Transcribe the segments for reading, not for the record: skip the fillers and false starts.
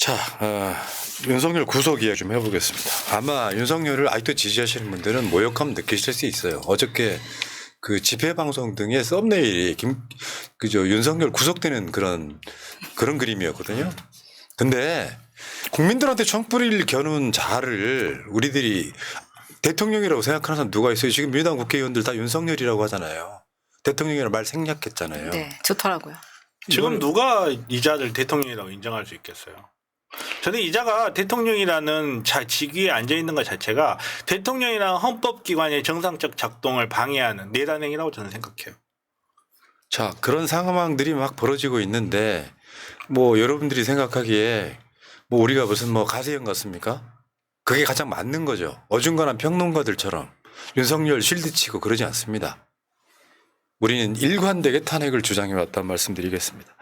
자, 윤석열 구속 이야기 좀 해보겠습니다. 아마 윤석열을 아직도 지지하시는 분들은 모욕감 느끼실 수 있어요. 어저께 그 집회 방송 등의 썸네일이 윤석열 구속되는 그런 그림이었거든요. 근데 국민들한테 총뿌리를 겨눈 자를 우리들이 대통령이라고 생각하는 사람 누가 있어요? 지금 민주당 국회의원들 다 윤석열이라고 하잖아요. 대통령이라는 말 생략했잖아요. 네, 좋더라고요. 지금 누가 이자를 대통령이라고 인정할 수 있겠어요? 저는 이자가 대통령이라는 직위에 앉아 있는 것 자체가 대통령이라는 헌법기관의 정상적 작동을 방해하는 내란행위라고 저는 생각해요. 자, 그런 상황들이 막 벌어지고 있는데 뭐 여러분들이 생각하기에 뭐 우리가 무슨 뭐 가세형 같습니까? 그게 가장 맞는 거죠. 어중간한 평론가들처럼 윤석열 실드치고 그러지 않습니다. 우리는 일관되게 탄핵을 주장해 왔다는 말씀드리겠습니다.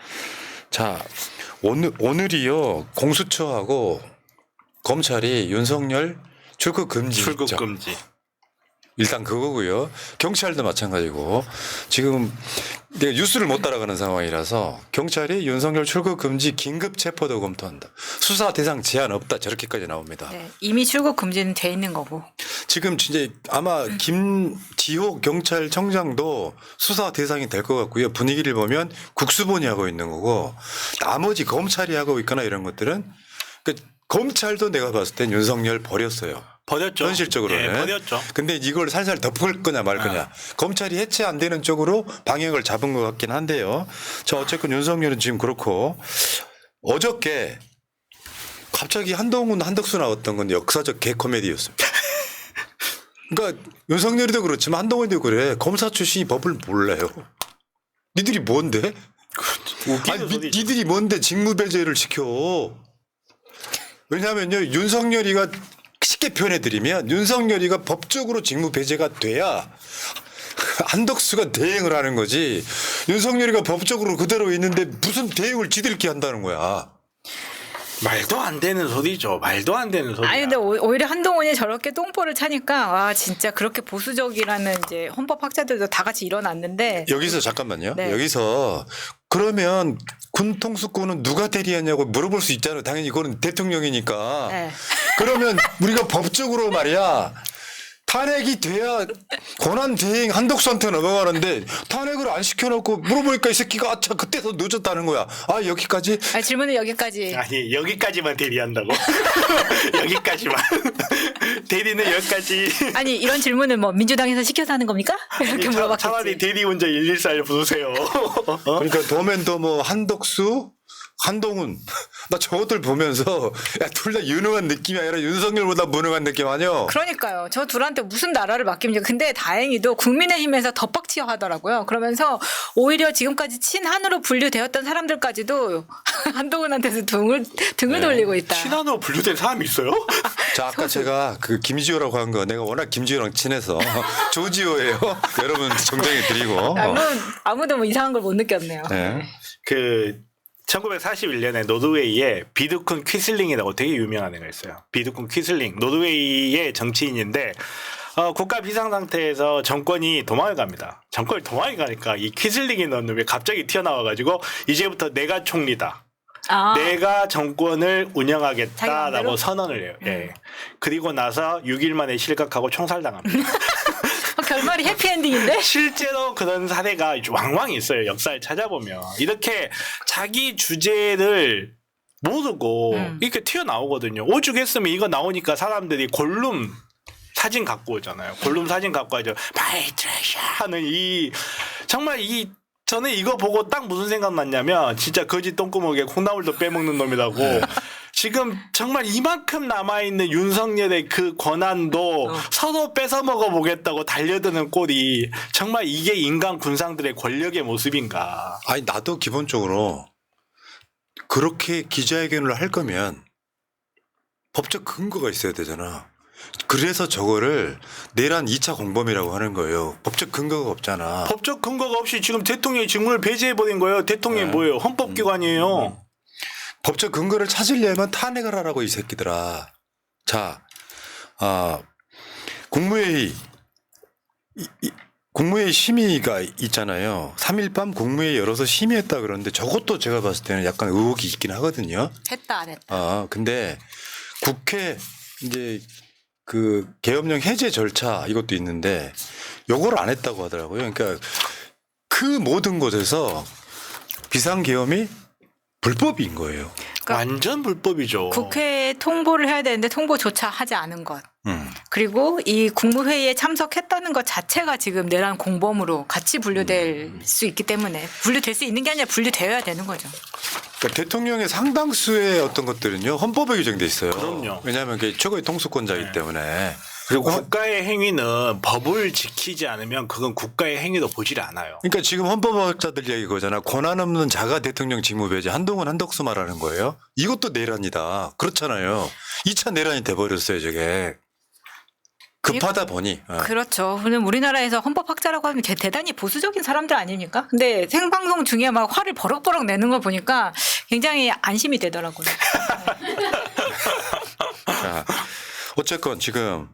자, 오늘이요 공수처하고 검찰이 윤석열 출국 금지. 출국 금지. 일단 그거고요. 경찰도 마찬가지고 지금 내가 뉴스를 못 따라가는 상황이라서 경찰이 윤석열 출국 금지 긴급 체포도 검토한다. 수사 대상 제한 없다. 저렇게까지 나옵니다. 네, 이미 출국 금지는 돼 있는 거고. 지금 진짜 아마 김지호 경찰청장도 수사 대상이 될 것 같고요. 분위기를 보면 국수본이 하고 있는 거고 나머지 검찰이 하고 있거나 이런 것들은 검찰도 내가 봤을 땐 윤석열 버렸어요. 버렸죠. 현실적으로는. 네, 버렸죠. 근데 이걸 살살 덮을 거냐 말 거냐. 검찰이 해체 안 되는 쪽으로 방향을 잡은 것 같긴 한데요. 자, 어쨌건 윤석열은 지금 그렇고 어저께 갑자기 한동훈 한덕수 나왔던 건 역사적 개코미디였습니다. 그러니까 윤석열이도 그렇지만 한동훈도 그래. 검사 출신이 법을 몰라요. 니들이 뭔데? 아니, 니들이 뭔데 직무배제를 시켜. 왜냐하면요 윤석열이가 쉽게 표현해드리면 윤석열이가 법적으로 직무배제가 돼야 한덕수가 대행을 하는 거지. 윤석열이가 법적으로 그대로 있는데 무슨 대행을 지들끼리 한다는 거야. 말도 안 되는 소리죠. 말도 안 되는 소리. 아니 근데 오히려 한동훈이 저렇게 똥포를 차니까 와 진짜 그렇게 보수적이라는 이제 헌법학자들도 다 같이 일어났는데 여기서 잠깐만요. 네. 여기서 그러면 군 통수권은 누가 대리하냐고 물어볼 수 있잖아요. 당연히 그거는 대통령이니까. 네. 그러면 우리가 법적으로 말이야 탄핵이 돼야 권한 대행 한덕수한테 넘어가는데 탄핵을 안 시켜놓고 물어보니까 이 새끼가 아차 그때서 늦었다는 거야. 아 여기까지? 아니, 질문은 여기까지. 아니 여기까지만 대리한다고? 여기까지만. 대리는 여기까지. 아니 이런 질문은 뭐 민주당에서 시켜서 하는 겁니까? 이렇게 물어봤겠지. 차라리 대리운전 114를 부르세요. 그러니까 도면도 뭐 한덕수 한동훈 나 저것들 보면서 둘 다 유능한 느낌이 아니라 윤석열보다 무능한 느낌 아니요? 그러니까요. 저 둘한테 무슨 나라를 맡깁니까? 근데 다행히도 국민의힘에서 덧박치어 하더라고요. 그러면서 오히려 지금까지 친한으로 분류되었던 사람들까지도 한동훈한테서 등을 네. 돌리고 있다. 친한으로 분류된 사람이 있어요? 자 아까 제가 그 김지호라고 한 거 내가 워낙 김지호랑 친해서 조지호예요. 여러분 정정해 드리고. 아무도 뭐 이상한 걸 못 느꼈네요. 네. 1941년에 노르웨이에 비두쿤 퀴슬링이라고 되게 유명한 애가 있어요. 비두쿤 퀴슬링. 노르웨이의 정치인인데 국가 비상 상태에서 정권이 도망을 갑니다. 정권이 도망을 가니까 이 퀴슬링이라는 놈이 갑자기 튀어나와가지고 이제부터 내가 총리다. 아. 내가 정권을 운영하겠다라고 마음대로? 선언을 해요. 예. 그리고 나서 6일 만에 실각하고 총살당합니다. 결말이 해피엔딩인데? 실제로 그런 사례가 왕왕 있어요. 역사를 찾아보면. 이렇게 자기 주제를 모르고 이렇게 튀어나오거든요. 오죽했으면 이거 나오니까 사람들이 골룸 사진 갖고 오잖아요. 골룸 사진 갖고 와죠. 마이트레샤 하는 정말 저는 이거 보고 딱 무슨 생각 났냐면 진짜 거지 똥구멍에 콩나물도 빼먹는 놈이라고. 지금 정말 이만큼 남아있는 윤석열의 그 권한도 서로 뺏어 먹어보겠다고 달려드는 꼴이 정말 이게 인간 군상들의 권력의 모습인가. 아니 나도 기본적으로 그렇게 기자회견을 할 거면 법적 근거가 있어야 되잖아. 그래서 저거를 내란 2차 공범이라고 하는 거예요. 법적 근거가 없잖아. 법적 근거가 없이 지금 대통령이 직무를 배제해버린 거예요. 대통령이 네. 뭐예요? 헌법기관이에요. 법적 근거를 찾으려면 탄핵을 하라고 이 새끼들아. 자, 국무회의 국무회의 심의가 있잖아요. 3일 밤 국무회의 열어서 심의했다 그러는데 저것도 제가 봤을 때는 약간 의혹이 있긴 하거든요. 했다 안 했다. 근데 국회 이제 그 계엄령 해제 절차 이것도 있는데 요걸 안 했다고 하더라고요. 그러니까 그 모든 곳에서 비상계엄이 불법인 거예요. 완전 불법이죠. 국회에 통보를 해야 되는데 통보조차 하지 않은 것. 음. 그리고 이 국무회의에 참석했다는 것 자체가 지금 내란 공범으로 같이 분류될 수 있기 때문에 분류될 수 있는 게 아니라 분류되어야 되는 거죠. 그러니까 대통령의 상당수의 어떤 것들은요 헌법에 규정돼 있어요. 그럼요. 왜냐하면 그게 최고의 통수권자이기 네. 때문에. 그리고 국가의 행위는 법을 지키지 않으면 그건 국가의 행위도 보질 않아요. 그러니까 지금 헌법학자들 얘기 그거잖아. 권한 없는 자가 대통령 직무배제 한동훈 한덕수 말하는 거예요. 이것도 내란이다. 그렇잖아요. 2차 내란이 돼버렸어요 저게. 급하다 보니. 그렇죠. 그럼 우리나라에서 헌법학자라고 하면 대단히 보수적인 사람들 아닙니까? 근데 생방송 중에 막 화를 버럭버럭 내는 걸 보니까 굉장히 안심이 되더라고요. 자, 어쨌건 지금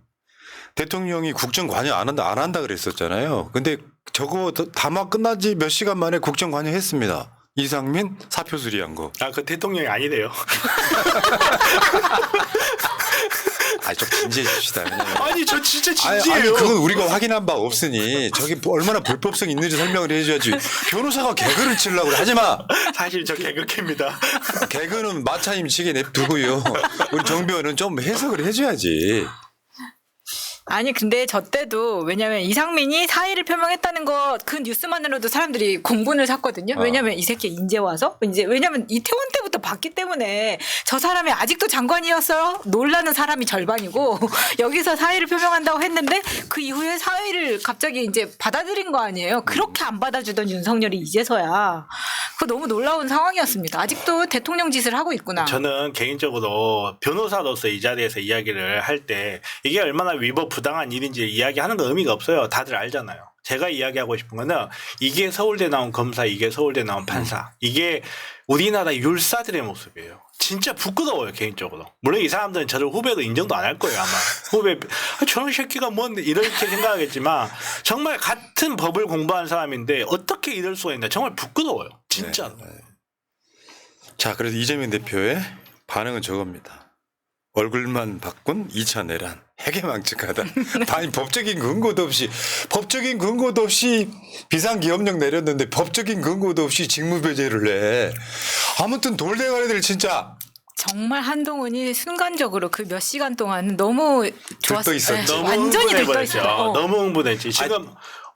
대통령이 국정 관여 안 한다 그랬었잖아요. 근데 저거 담화 끝나지 몇 시간 만에 국정 관여했습니다. 이상민 사표 수리한 거. 그 대통령이 아니래요. 좀 진지해 줍시다. 왜냐면. 아니 저 진짜 아니 진지해요. 그건 우리가 확인한 바 없으니 저게 얼마나 불법성이 있는지 설명을 해줘야지. 변호사가 개그를 치려고 그래. 하지 마. 사실 저 개그캐입니다. 개그는 마차임 치게 냅두고요. 우리 정변은 좀 해석을 해줘야지. 아니 근데 저 때도 왜냐면 이상민이 사의를 표명했다는 거 그 뉴스만으로도 사람들이 공분을 샀거든요. 왜냐면 이 새끼 인제 와서 왜냐면 이태원 때부터 봤기 때문에 저 사람이 아직도 장관이었어요. 놀라는 사람이 절반이고 여기서 사의를 표명한다고 했는데 그 이후에 사의를 갑자기 이제 받아들인 거 아니에요. 그렇게 안 받아주던 윤석열이 이제서야 그거 너무 놀라운 상황이었습니다. 아직도 대통령 짓을 하고 있구나. 저는 개인적으로 변호사로서 이 자리에서 이야기를 할 때 이게 얼마나 위법 부당한 일인지 이야기하는 건 의미가 없어요. 다들 알잖아요. 제가 이야기하고 싶은 거는 이게 서울대 나온 검사, 이게 서울대 나온 판사, 이게 우리나라 율사들의 모습이에요. 진짜 부끄러워요 개인적으로. 물론 이 사람들은 저를 후배로 인정도 안 할 거예요 아마. 후배 저런 새끼가 뭔데 이렇게 생각하겠지만 정말 같은 법을 공부한 사람인데 어떻게 이럴 수가 있나 정말 부끄러워요. 진짜로. 네. 자, 그래서 이재명 대표의 반응은 저겁니다. 얼굴만 바꾼 2차 내란. 해괴망측하다. 아니 법적인 근거도 없이 비상기업령 내렸는데 법적인 근거도 없이 직무배제를 해. 아무튼 돌대가리들 진짜. 정말 한동훈이 순간적으로 그 몇 시간 동안 너무 좋았어요. 들떠있었지. 너무 완전히 흥분해버렸죠. 들떠있어요. 너무 흥분했지. 지금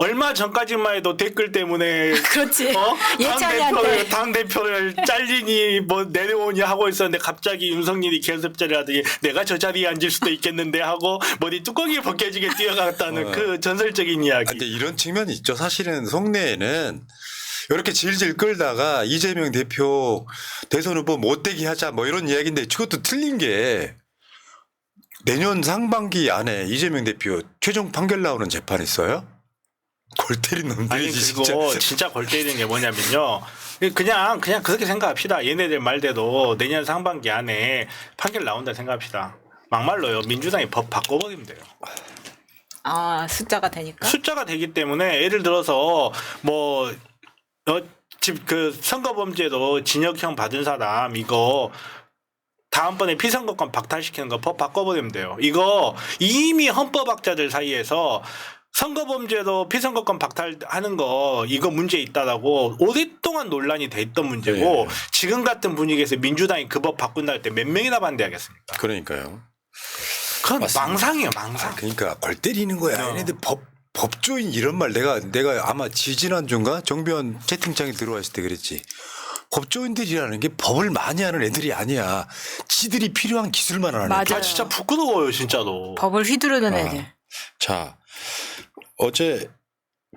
얼마 전까지만 해도 댓글 때문에 그렇지. 예찬이한테. 당 대표를 잘리니 뭐 내려오니 하고 있었는데 갑자기 윤석열이 계습자를 하더니 내가 저 자리에 앉을 수도 있겠는데 하고 머리 뚜껑이 벗겨지게 뛰어갔다는 그 전설적인 이야기. 근데 이런 측면이 있죠. 사실은 속내에는 이렇게 질질 끌다가 이재명 대표 대선 후보 못되게 하자 뭐 이런 이야기인데 그것도 틀린 게 내년 상반기 안에 이재명 대표 최종 판결 나오는 재판 있어요? 골 때린 아니 놈들이지 그리고 진짜. 진짜 골 때리는 게 뭐냐면요. 그냥 그렇게 생각합시다. 얘네들 말대로 내년 상반기 안에 판결 나온다 생각합시다. 막말로요. 민주당이 법 바꿔버리면 돼요. 아 숫자가 되니까. 숫자가 되기 때문에 예를 들어서 뭐 그 선거범죄로 징역형 받은 사람 이거 다음번에 피선거권 박탈시키는 거 법 바꿔버리면 돼요. 이거 이미 헌법학자들 사이에서 선거범죄로 피선거권 박탈하는 거 이거 문제 있다라고 오랫동안 논란이 돼 있던 문제고 네. 지금 같은 분위기에서 민주당이 그 법 바꾼다 할 때 몇 명이나 반대하겠습니까? 그러니까요. 그건 맞습니다. 망상이에요, 망상. 그러니까 골 때리는 거야. 얘네들 법조인 이런 말 내가 아마 지지난주인가 정변 채팅창에 들어와 있을 때 그랬지. 법조인들이라는 게 법을 많이 하는 애들이 아니야. 지들이 필요한 기술만 하는 맞아요. 애들. 아 진짜 부끄러워요, 진짜로. 법을 휘두르는 애들. 자, 어제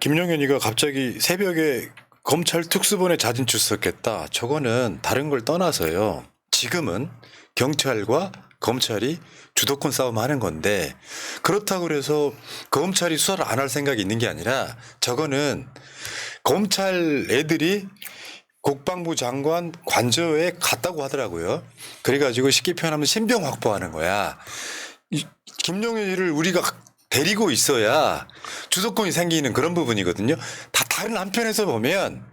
김용현이가 갑자기 새벽에 검찰 특수본에 자진 출석했다. 저거는 다른 걸 떠나서요. 지금은 경찰과 검찰이 주도권 싸움 하는 건데 그렇다고 그래서 검찰이 수사를 안 할 생각이 있는 게 아니라 저거는 검찰 애들이 국방부 장관 관저에 갔다고 하더라고요. 그래가지고 쉽게 표현하면 신병 확보하는 거야. 김용현이를 우리가 데리고 있어야 주도권이 생기는 그런 부분이거든요. 다 다른 한편에서 보면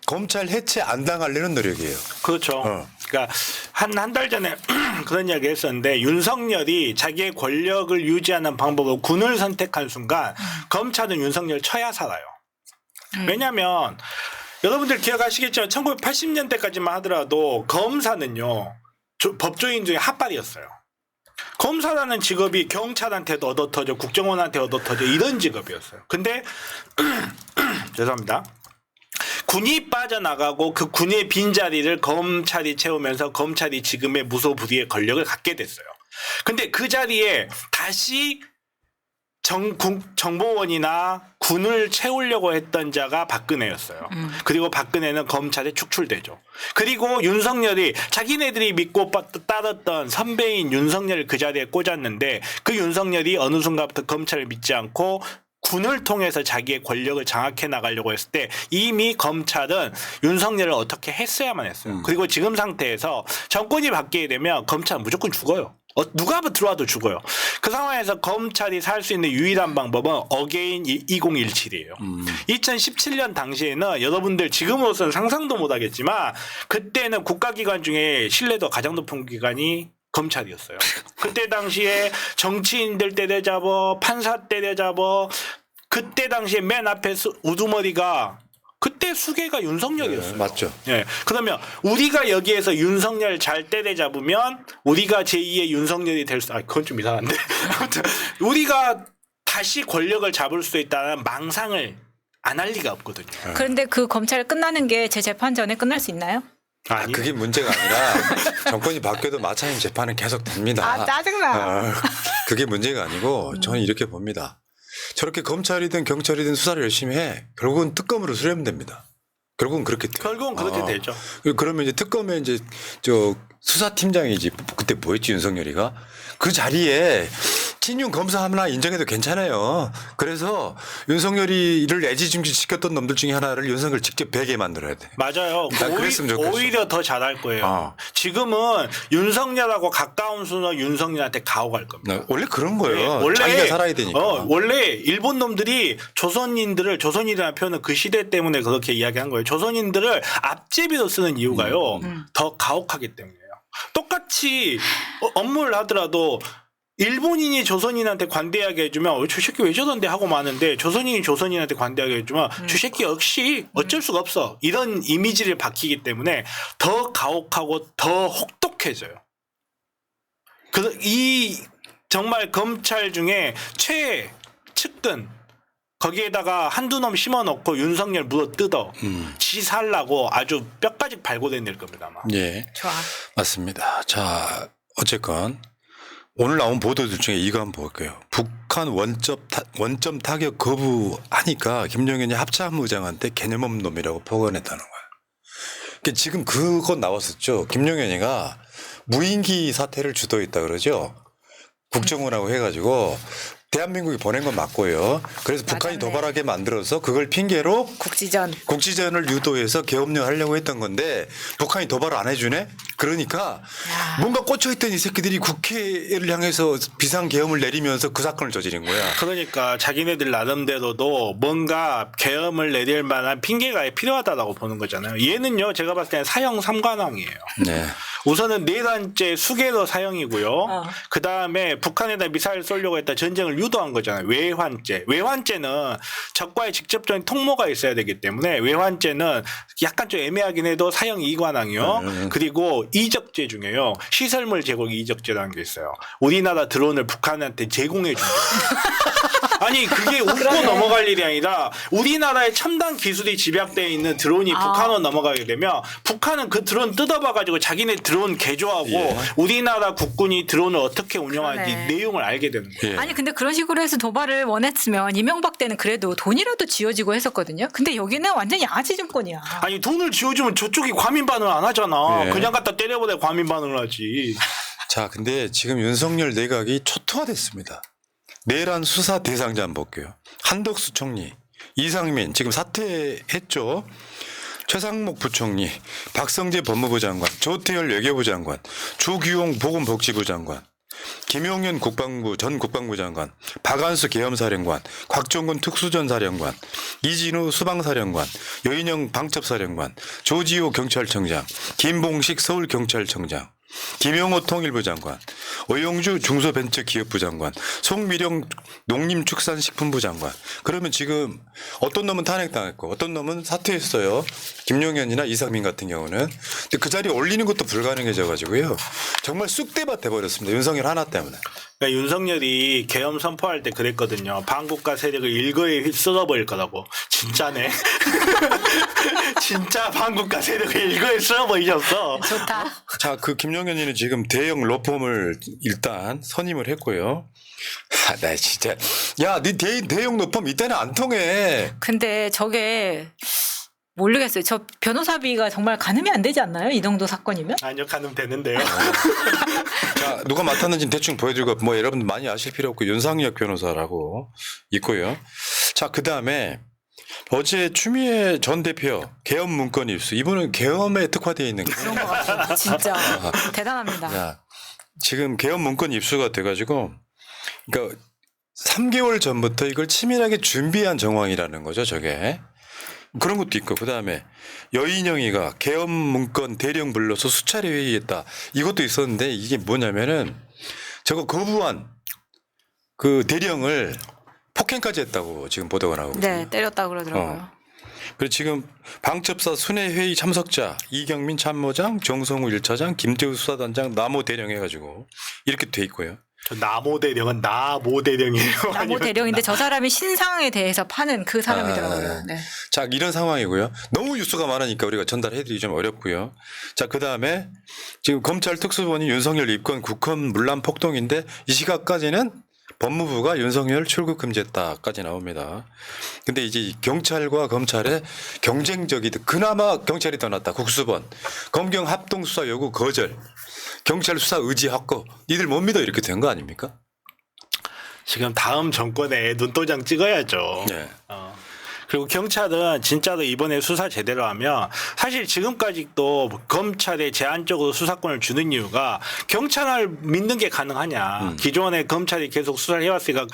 검찰 해체 안 당하려는 노력이에요. 그렇죠. 그러니까 한 달 전에 그런 이야기 했었는데 윤석열이 자기의 권력을 유지하는 방법으로 군을 선택한 순간 검찰은 윤석열 쳐야 살아요. 왜냐하면 여러분들 기억하시겠지만 1980년대까지만 하더라도 검사는요 법조인 중에 핫발이었어요. 검사라는 직업이 경찰한테도 얻어터져 국정원한테 얻어터져 이런 직업이었어요. 근데 죄송합니다. 군이 빠져나가고 그 군의 빈자리를 검찰이 채우면서 검찰이 지금의 무소불위의 권력을 갖게 됐어요. 근데 그 자리에 다시 정보원이나 군을 채우려고 했던 자가 박근혜였어요. 그리고 박근혜는 검찰에 축출되죠. 그리고 윤석열이 자기네들이 믿고 따랐던 선배인 윤석열을 그 자리에 꽂았는데 그 윤석열이 어느 순간부터 검찰을 믿지 않고 군을 통해서 자기의 권력을 장악해 나가려고 했을 때 이미 검찰은 윤석열을 어떻게 했어야만 했어요. 그리고 지금 상태에서 정권이 바뀌게 되면 검찰은 무조건 죽어요. 누가 들어와도 죽어요. 그 상황에서 검찰이 살 수 있는 유일한 방법은 어게인 2017이에요. 2017년 당시에는 여러분들 지금으로서는 상상도 못하겠지만 그때는 국가기관 중에 신뢰도 가장 높은 기관이 검찰이었어요. 그때 당시에 정치인들 때려잡아 판사 때려잡아 그때 당시에 맨 앞에 우두머리가 그때 수계가 윤석열이었어요. 맞죠. 예. 그러면 우리가 여기에서 윤석열 잘 때려잡으면 우리가 제2의 윤석열이 될 수, 그건 좀 이상한데. 아무튼 우리가 다시 권력을 잡을 수 있다는 망상을 안 할 리가 없거든요. 그런데 그 검찰 끝나는 게 제 재판 전에 끝날 수 있나요? 아니, 그게 문제가 아니라 정권이 바뀌어도 마찬가지 재판은 계속 됩니다. 아, 짜증나. 그게 문제가 아니고 저는 이렇게 봅니다. 저렇게 검찰이든 경찰이든 수사를 열심히 해. 결국은 특검으로 수렴됩니다. 결국은 그렇게 돼요. 결국은 그렇게 되죠. 그러면 이제 특검에 이제 저 수사팀장이지 그때 뭐였지 윤석열이가 그 자리에 친윤 검사 하나 인정해도 괜찮아요. 그래서 윤석열이를 애지중지 시켰던 놈들 중에 하나를 윤석열 직접 베게 만들어야 돼. 맞아요. 난 그랬으면 좋겠어. 오히려 더 잘할 거예요. 지금은 윤석열하고 가까운 순서 윤석열한테 가오갈 겁니다. 원래 그런 거예요. 원래 자기가 살아야 되니까. 원래 일본 놈들이 조선인이라는 표현은 그 시대 때문에 그렇게 이야기한 거예요. 조선인들을 앞제비로 쓰는 이유가요. 더 가혹하기 때문이에요. 똑같이 업무를 하더라도 일본인이 조선인한테 관대하게 해주면 저 새끼 왜 저런데 하고 마는데 조선인이 조선인한테 관대하게 해주면 저 새끼 역시 어쩔 수가 없어. 이런 이미지를 박히기 때문에 더 가혹하고 더 혹독해져요. 이 정말 검찰 중에 최측근 거기에다가 한두 놈 심어놓고 윤석열 물어 뜯어 지 살라고 아주 뼈까지 발고내낼 겁니다. 아마. 예, 좋아. 맞습니다. 자, 어쨌건 오늘 나온 보도들 중에 이거 한번 볼게요. 북한 원점 타격 거부하니까 김용현이 합참의장한테 개념 없는 놈이라고 폭언했다는 거야. 그러니까 지금 그거 나왔었죠. 김용현이가 무인기 사태를 주도했다 그러죠. 국정원하고 해가지고 대한민국이 보낸 건 맞고요. 그래서 북한이 맞았네. 도발하게 만들어서 그걸 핑계로 국지전을 유도해서 계엄령 하려고 했던 건데 북한이 도발을 안 해주네. 그러니까 뭔가 꽂혀있던 이 새끼들이 국회를 향해서 비상계엄을 내리면서 그 사건을 저지른 거야. 그러니까 자기네들 나름대로도 뭔가 계엄을 내릴 만한 핑계가 필요하다라고 보는 거잖아요. 얘는요 제가 봤을 때는 사형 3관왕이에요. 네. 우선은 내란죄 수개로 사형이고요. 그다음에 북한에다 미사일 쏘려고 했다 전쟁을 유도한 거잖아요. 외환죄. 외환죄는 적과의 직접적인 통모가 있어야 되기 때문에 외환죄는 약간 좀 애매하긴 해도 사형 2관왕이요. 그리고 이적죄 중에요. 시설물 제공 이적죄라는 게 있어요. 우리나라 드론을 북한한테 제공해 준 거예요. 아니 그게 웃고 넘어갈 일이 아니라 우리나라의 첨단 기술이 집약되어 있는 드론이 북한으로 넘어가게 되면 북한은 그 드론 뜯어봐가지고 자기네 드론 개조하고 우리나라 국군이 드론을 어떻게 운영하는지 그러네. 내용을 알게 되는 거예요. 예. 아니 근데 그런 식으로 해서 도발을 원했으면 이명박 때는 그래도 돈이라도 쥐어지고 했었거든요. 근데 여기는 완전 양아치 정권이야. 아니 돈을 쥐어주면 저쪽이 과민 반응을 안 하잖아. 예. 그냥 갖다 때려보내 과민 반응을 하지. 자, 근데 지금 윤석열 내각이 초토화됐습니다. 내란 수사 대상자 한번 볼게요. 한덕수 총리, 이상민 지금 사퇴했죠. 최상목 부총리, 박성재 법무부 장관, 조태열 외교부 장관, 주규용 보건복지부 장관, 김용현 전 국방부 장관, 박안수 계엄사령관, 곽종근 특수전사령관, 이진우 수방사령관, 여인영 방첩사령관, 조지호 경찰청장, 김봉식 서울경찰청장, 김용호 통일부 장관, 오영주 중소벤처기업부 장관, 송미령 농림축산식품부 장관. 그러면 지금 어떤 놈은 탄핵당했고 어떤 놈은 사퇴했어요. 김용현이나 이상민 같은 경우는. 근데 그 자리에 올리는 것도 불가능해져 가지고요. 정말 쑥대밭 돼버렸습니다. 윤석열 하나 때문에. 그러니까 윤석열이 계엄 선포할 때 그랬거든요. 반국가 세력을 일거에 휩쓸어버릴 거라고. 진짜네. 진짜 반국가 세력을 일거에 쓸어버리셨어. 좋다. 자, 그 김용현이는 지금 대형 로펌을 일단 선임을 했고요. 아, 나 진짜. 야, 네 대형 로펌 이때는 안 통해. 근데 저게 모르겠어요. 저 변호사비가 정말 가늠이 안 되지 않나요? 이 정도 사건이면? 아니요, 가면 되는데요. 자, 누가 맡았는지 대충 보여드리고 뭐 여러분들 많이 아실 필요 없고 윤상혁 변호사라고 있고요. 자, 그다음에 어제 추미애 전 대표 계엄 문건 입수. 이분은 계엄에 특화되어 있는 거예요. 그런 것 같아요. 진짜 대단합니다. 자, 지금 계엄 문건 입수가 돼가지고 그러니까 3개월 전부터 이걸 치밀하게 준비한 정황이라는 거죠. 저게. 그런 것도 있고 그다음에 여인영이가 계엄 문건 대령 불러서 수차례 회의했다. 이것도 있었는데 이게 뭐냐면은 저거 거부한 그 대령을 폭행까지 했다고 지금 보도가 나오거든요. 네, 때렸다 그러더라고요. 그리고 지금 방첩사 순회회의 참석자 이경민 참모장, 정성우 1차장, 김태우 수사단장, 남호 대령 해가지고 이렇게 돼 있고요. 저 나모 대령은 나모 대령이에요. 나모 대령인데 저 사람이 신상에 대해서 파는 그 사람이더라고요. 네. 자, 이런 상황이고요. 너무 뉴스가 많으니까 우리가 전달해드리기 좀 어렵고요. 자, 그 다음에 지금 검찰 특수본이 윤석열 입건 국헌 문란 폭동인데 이 시각까지는 법무부가 윤석열 출국 금지했다까지 나옵니다. 근데 이제 경찰과 검찰의 경쟁적이듯 그나마 경찰이 더 낫다. 국수본. 검경 합동수사 요구 거절. 경찰 수사 의지 확고. 니들 못 믿어 이렇게 된 거 아닙니까? 지금 다음 정권에 눈도장 찍어야죠. 네. 그리고 경찰은 진짜로 이번에 수사 제대로 하면 사실 지금까지도 검찰에 제한적으로 수사권을 주는 이유가 경찰을 믿는 게 가능하냐. 기존에 검찰이 계속 수사를 해왔으니까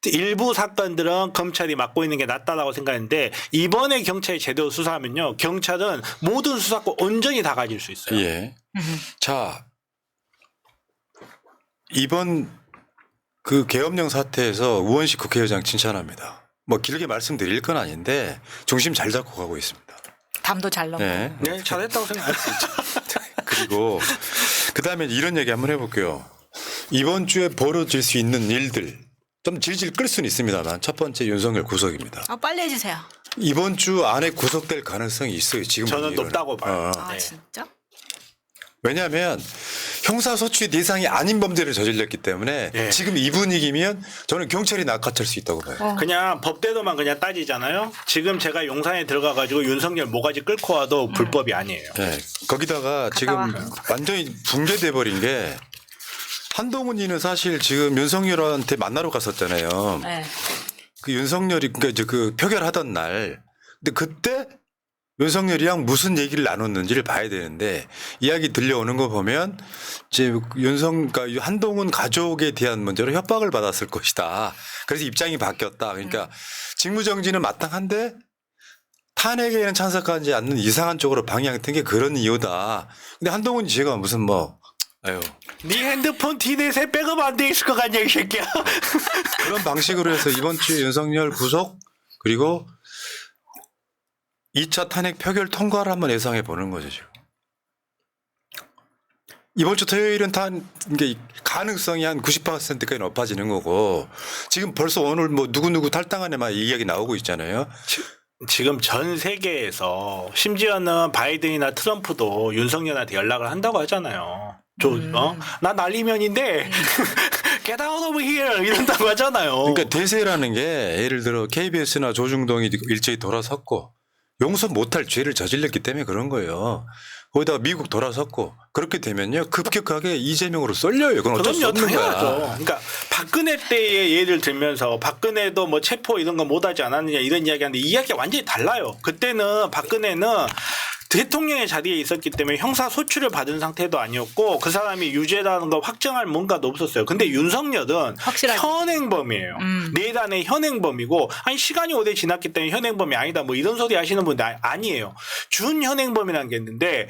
일부 사건들은 검찰이 맡고 있는 게 낫다라고 생각했는데 이번에 경찰이 제대로 수사하면요. 경찰은 모든 수사권 온전히 다 가질 수 있어요. 예. 자, 이번 그 계엄령 사태에서 우원식 국회의장 칭찬합니다. 뭐 길게 말씀드릴 건 아닌데 중심 잘 잡고 가고 있습니다. 담도 잘 넘고. 네. 네, 잘했다고 생각할 수 있죠. 그리고 그다음에 이런 얘기 한번 해볼게요. 이번 주에 벌어질 수 있는 일들 좀 질질 끌 수는 있습니다만 첫 번째 윤석열 구속입니다. 빨리 해주세요. 이번 주 안에 구속될 가능성이 있어요. 지금 저는 분위기로는. 높다고 봐요. 아 네. 진짜? 왜냐하면 형사소추의 대상이 아닌 범죄를 저질렀기 때문에 예. 지금 이 분위기면 저는 경찰이 낚아챌 수 있다고 봐요. 그냥 법대로만 그냥 따지잖아요. 지금 제가 용산에 들어가가지고 윤석열 모가지 끌고 와도 불법이 아니에요. 네. 거기다가 지금 완전히 붕괴돼 버린 게 한동훈이는 사실 지금 윤석열한테 만나러 갔었잖아요. 네. 그 윤석열이 그러니까 이제 그 표결하던 날, 근데 그때 윤석열이랑 무슨 얘기를 나눴는지를 봐야 되는데 이야기 들려오는 거 보면 이제 그러니까 한동훈 가족에 대한 문제로 협박을 받았을 것이다. 그래서 입장이 바뀌었다. 그러니까 직무정지는 마땅한데 탄핵에는 찬성하지 않는 이상한 쪽으로 방향이 튼 게 그런 이유다. 근데 한동훈이 제가 무슨 뭐 아유 네 핸드폰 티넷에 백업 안 돼 있을 것 같냐 이 새끼야. 그런 방식으로 해서 이번 주에 윤석열 구속 그리고 2차 탄핵 표결 통과를 한번 예상해 보는 거죠 지금. 이번 주 토요일은 이게 가능성이 한 90%까지 높아지는 거고 지금 벌써 오늘 뭐 누구 탈당하네 막 이야기 나오고 있잖아요. 지금 전 세계에서 심지어는 바이든이나 트럼프도 윤석열한테 연락을 한다고 하잖아요. 나 난리면인데 get out of here 이런다고 하잖아요. 그러니까 대세라는 게 예를 들어 KBS나 조중동이 일제히 돌아섰고 용서 못할 죄를 저질렀기 때문에 그런 거예요. 거기다가 미국 돌아섰고 그렇게 되면요 급격하게 이재명으로 쏠려요. 그건 어쩔 수 없는 거야. 그러니까 박근혜 때의 예를 들면서 박근혜도 뭐 체포 이런 거 못하지 않았느냐 이런 이야기하는데 이야기가 완전히 달라요. 그때는 박근혜는 대통령의 자리에 있었기 때문에 형사 소추를 받은 상태도 아니었고 그 사람이 유죄라는 걸 확정할 뭔가도 없었어요. 근데 윤석열은 확실하게. 현행범이에요. 내란의 현행범이고 아니 시간이 오래 지났기 때문에 현행범이 아니다 뭐 이런 소리 하시는 분들 아니에요. 준현행범이라는 게 있는데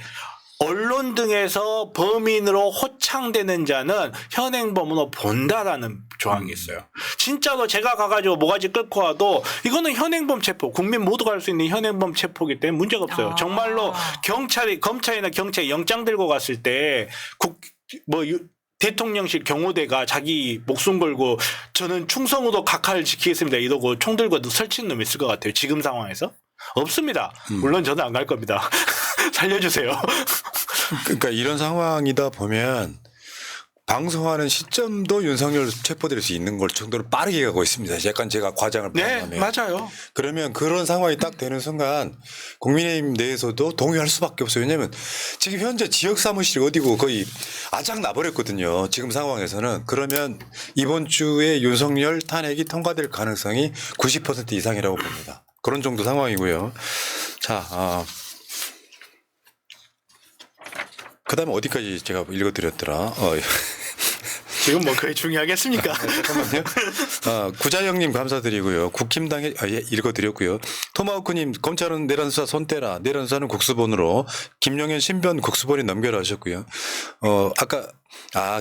언론 등에서 범인으로 호창되는 자는 현행범으로 본다라는 조항이 있어요. 진짜로 제가 가가지고 모가지 끌고 와도 이거는 현행범 체포, 국민 모두가 할 수 있는 현행범 체포이기 때문에 문제가 없어요. 정말로 검찰이나 경찰이 영장 들고 갔을 때 대통령실 경호대가 자기 목숨 걸고 저는 충성으로 각하를 지키겠습니다 이러고 총 들고 설치는 놈이 있을 것 같아요. 지금 상황에서? 없습니다. 물론 저는 안 갈 겁니다. 살려주세요. 그러니까 이런 상황이다 보면 방송하는 시점도 윤석열 체포될 수 있는 걸 정도로 빠르게 가고 있습니다. 약간 제가 과장을 네, 포함하면. 맞아요. 그러면 그런 상황이 딱 되는 순간 국민의힘 내에서도 동의할 수밖에 없어요. 왜냐하면 지금 현재 지역 사무실이 어디고 거의 아작 나버렸거든요. 지금 상황에서는. 그러면 이번 주에 윤석열 탄핵이 통과될 가능성이 90% 이상이라고 봅니다. 그런 정도 상황이고요. 자, 그다음에 어디까지 제가 읽어드렸더라. 지금 뭐 그게 중요하겠습니까? 잠깐만요. 구자영님 감사드리고요. 국힘당에 읽어드렸고요. 토마호크님 검찰은 내란 수사 손 떼라. 내란 수사는 국수본으로 김용현 신변 국수본에 넘겨라 하셨고요. 아까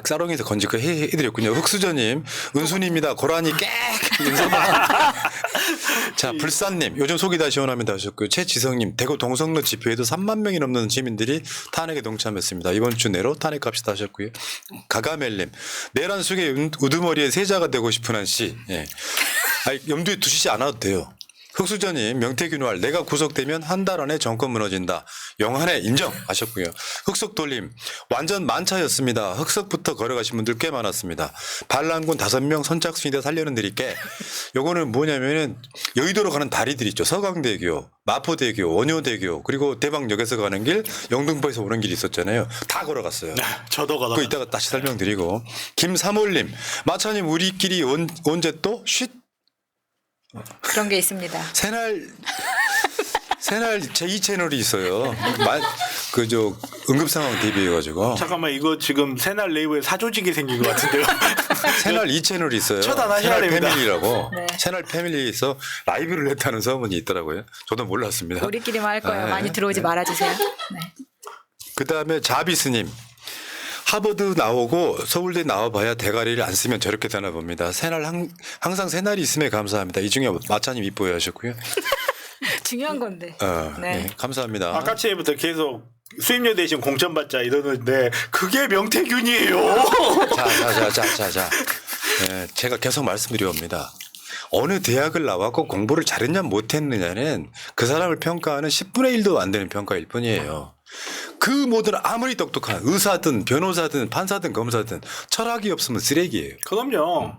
사롱에서 건지거 해드렸군요. 흑수저님 은순입니다. 고라니 깨. 자 불산님 요즘 속이 다 시원합니다 하셨고요. 최지성님 대구 동성로 집회에도 3만 명이 넘는 시민들이 탄핵에 동참했습니다. 이번 주 내로 탄핵합시다 하셨고요. 가가멜님 내란 속의 우두머리에 세자가 되고 싶은 한 씨. 예. 염두에 두시지 않아도 돼요. 흑수저님 명태균활 내가 구속되면 한 달 안에 정권 무너진다. 영한에 인정하셨고요. 흑석돌림 완전 만차였습니다. 흑석부터 걸어가신 분들 꽤 많았습니다. 반란군 5명 선착순이다 살려는 드릴게. 요거는 뭐냐면은 여의도로 가는 다리들 있죠. 서강대교, 마포대교, 원효대교 그리고 대방역에서 가는 길, 영등포에서 오는 길이 있었잖아요. 다 걸어갔어요. 저도 걸어. 그거 이따가 다시 설명드리고. 김삼월님 마차님 우리끼리 언제 또 쉿 그런 게 있습니다. 새날 제2채널이 있어요. 응급상황 대비해가지고. 잠깐만 이거 지금 새날 네이버에 사조직이 생긴 것 같은데요. 새날 2채널이 있어요. 처단하셔야 새날 됩니다. 패밀리라고. 네. 새날 패밀리에서 라이브를 했다는 소문이 있더라고요. 저도 몰랐습니다. 우리끼리만 할 거예요. 네. 많이 들어오지 말아주세요. 네. 그다음에 자비스님. 하버드 나오고 서울대 나와봐야 대가리를 안 쓰면 저렇게 되나 봅니다. 새날 항상 새날이 있음에 감사합니다. 이 중에 마차님 이뻐해 하셨고요. 중요한 건데. 네. 네. 감사합니다. 아까부터 계속 수임료 대신 공천받자 이러는데 그게 명태균이에요. 자. 네, 제가 계속 말씀드려옵니다. 어느 대학을 나왔고 공부를 잘했냐 못했느냐는 그 사람을 평가하는 10분의 1도 안 되는 평가일 뿐이에요. 그 모든 아무리 똑똑한 의사든 변호사든 판사든 검사든 철학이 없으면 쓰레기예요. 그럼요.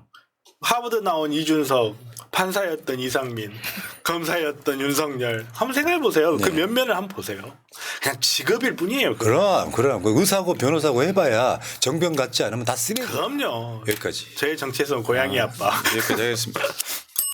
하버드 나온 이준석, 판사였던 이상민, 검사였던 윤석열. 한번 생각해 보세요. 그 면면을 한번 보세요. 그냥 직업일 뿐이에요. 그럼 의사고 변호사고 해봐야 정병 같지 않으면 다 쓰레기. 그럼요. 여기까지. 저의 정체성 고양이 아빠. 여기까지 하겠습니다.